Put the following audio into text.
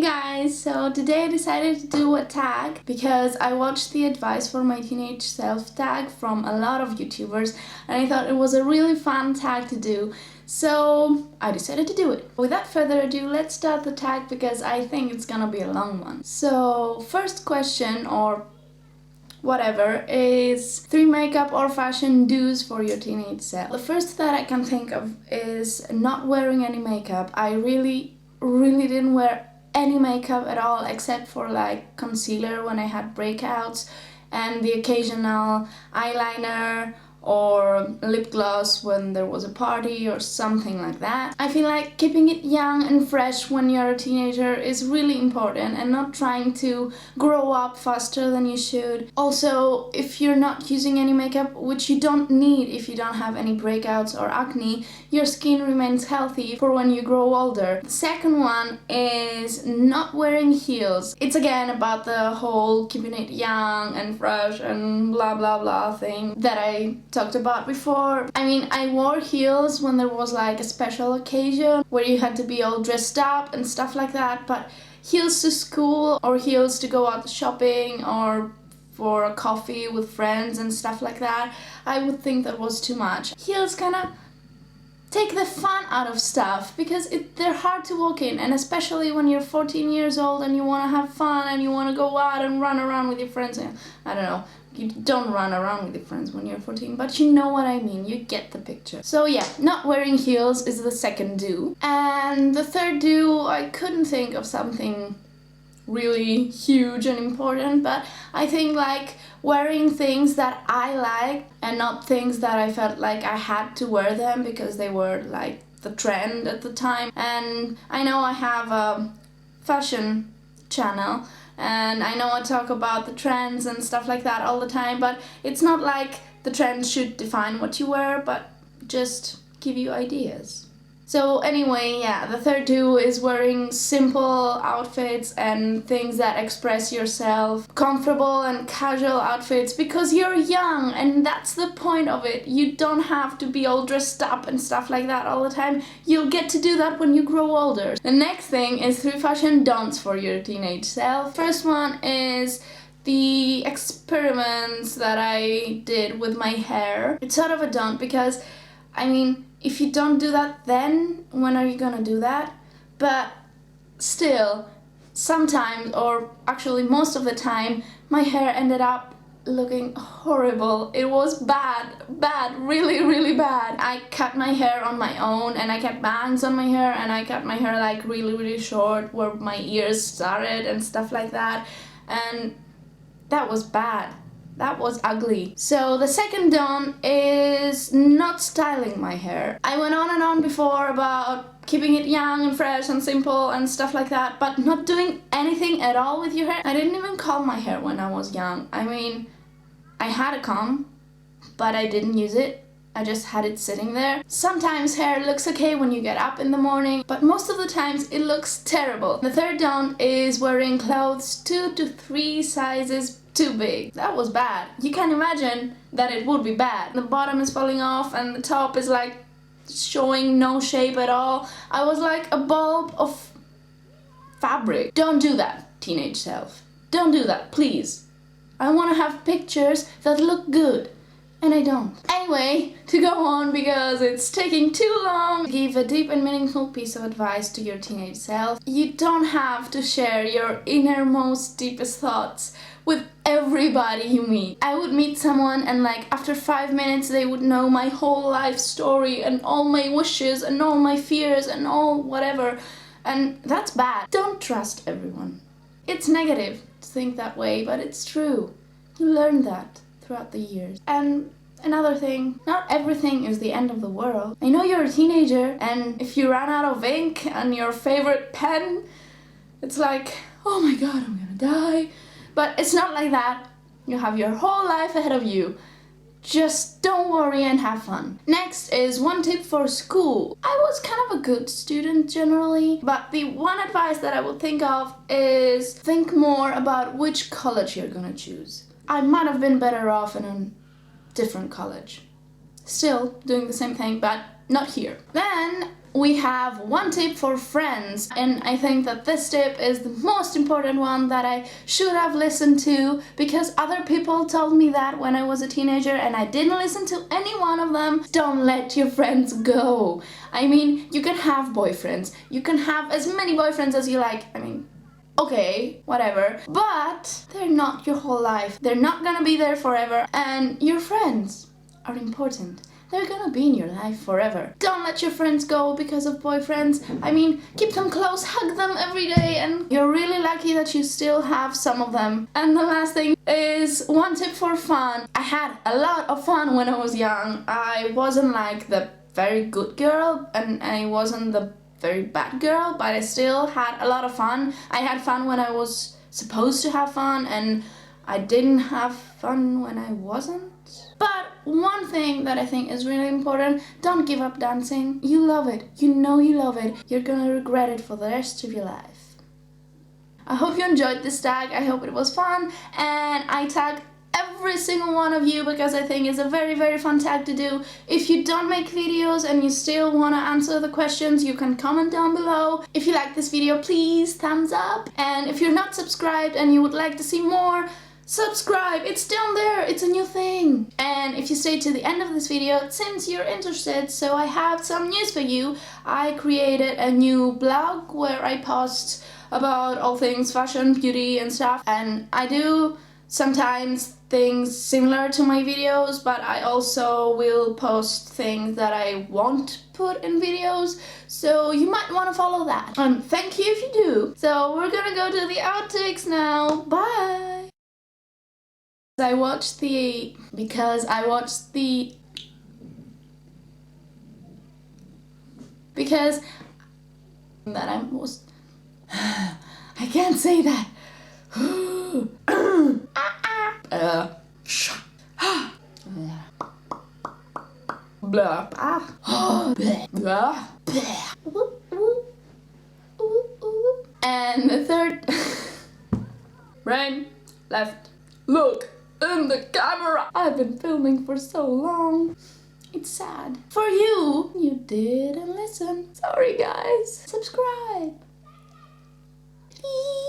guys, so today I decided to do a tag because I watched the advice for my teenage self tag from a lot of YouTubers and I thought it was a really fun tag to do, so I decided to do it. Without further ado, let's start the tag because I think it's gonna be a long one. So first question, or whatever, is 3 makeup or fashion do's for your teenage self. The first that I can think of is not wearing any makeup. I really didn't wear any makeup at all except for like concealer when I had breakouts and the occasional eyeliner or lip gloss when there was a party or something like that. I feel like keeping it young and fresh when you're a teenager is really important and not trying to grow up faster than you should. Also, if you're not using any makeup, which you don't need if you don't have any breakouts or acne, your skin remains healthy for when you grow older. The second one is not wearing heels. It's again about the whole keeping it young and fresh and blah blah blah thing that I talked about before. I mean, I wore heels when there was like a special occasion where you had to be all dressed up and stuff like that, but heels to school or heels to go out shopping or for a coffee with friends and stuff like that, I would think that was too much. Heels kind of take the fun out of stuff because they're hard to walk in, and especially when you're 14 years old and you want to have fun and you want to go out and run around with your friends. And I don't know, you don't run around with your friends when you're 14, but you know what I mean, you get the picture. So yeah, not wearing heels is the second do. And the third do, I couldn't think of something really huge and important, but I think like wearing things that I like and not things that I felt like I had to wear them because they were like the trend at the time. And I know I have a fashion channel and I know I talk about the trends and stuff like that all the time, but it's not like the trends should define what you wear, but just give you ideas. So anyway, yeah, the third do is wearing simple outfits and things that express yourself. Comfortable and casual outfits because you're young and that's the point of it. You don't have to be all dressed up and stuff like that all the time. You'll get to do that when you grow older. The next thing is 3 fashion don'ts for your teenage self. First one is the experiments that I did with my hair. It's sort of a don't because, I mean, if you don't do that then, when are you gonna do that? But still, sometimes, or actually most of the time, my hair ended up looking horrible. It was bad, really bad. I cut my hair on my own and I kept bangs on my hair and I cut my hair like really short where my ears started and stuff like that. And that was bad. That was ugly. So the second don't is not styling my hair. I went on and on before about keeping it young and fresh and simple and stuff like that, but not doing anything at all with your hair. I didn't even comb my hair when I was young. I mean, I had a comb, but I didn't use it. I just had it sitting there. Sometimes hair looks okay when you get up in the morning, but most of the times it looks terrible. The third don't is wearing clothes 2 to 3 sizes too big. That was bad. You can imagine that it would be bad. The bottom is falling off and the top is like showing no shape at all. I was like a bulb of fabric. Don't do that, teenage self. Don't do that, please. I want to have pictures that look good. And I don't. Anyway, to go on because it's taking too long, give a deep and meaningful piece of advice to your teenage self. You don't have to share your innermost, deepest thoughts with everybody you meet. I would meet someone and like after 5 minutes they would know my whole life story and all my wishes and all my fears and all whatever. And that's bad. Don't trust everyone. It's negative to think that way, but it's true. You learn that throughout the years. And another thing, not everything is the end of the world. I know you're a teenager and if you run out of ink and your favorite pen, it's like, oh my god, I'm gonna die. But it's not like that. You have your whole life ahead of you. Just don't worry and have fun. Next is one tip for school. I was kind of a good student generally, but the one advice that I would think of is think more about which college you're gonna choose. I might have been better off in a different college. Still doing the same thing, but not here. Then we have one tip for friends, and I think that this tip is the most important one that I should have listened to, because other people told me that when I was a teenager and I didn't listen to any one of them. Don't let your friends go. I mean, you can have boyfriends, you can have as many boyfriends as you like, I mean, okay, whatever, but they're not your whole life. They're not gonna be there forever, and your friends are important. They're gonna be in your life forever. Don't let your friends go because of boyfriends. I mean, keep them close, hug them every day, and you're really lucky that you still have some of them. And the last thing is one tip for fun. I had a lot of fun when I was young. I wasn't like the very good girl, and I wasn't the very bad girl, but I still had a lot of fun. I had fun when I was supposed to have fun, and I didn't have fun when I wasn't. But one thing that I think is really important, don't give up dancing. You love it. You know you love it. You're gonna regret it for the rest of your life. I hope you enjoyed this tag. I hope it was fun, and I tag every single one of you because I think it's a very, very fun tag to do. If you don't make videos and you still want to answer the questions, you can comment down below. If you like this video, please thumbs up. And if you're not subscribed and you would like to see more, subscribe. It's down there. It's a new thing. And if you stay to the end of this video, it seems you're interested, so I have some news for you. I created a new blog where I post about all things fashion, beauty and stuff, and I do sometimes things similar to my videos, but I also will post things that I won't put in videos, so you might want to follow that. And thank you if you do. So we're gonna go to the outtakes now. Bye! Because that I was I can't say that. Blah. And the third brain left. Look in the camera. I've been filming for so long. It's sad. For you, you didn't listen. Sorry guys. Subscribe. Please.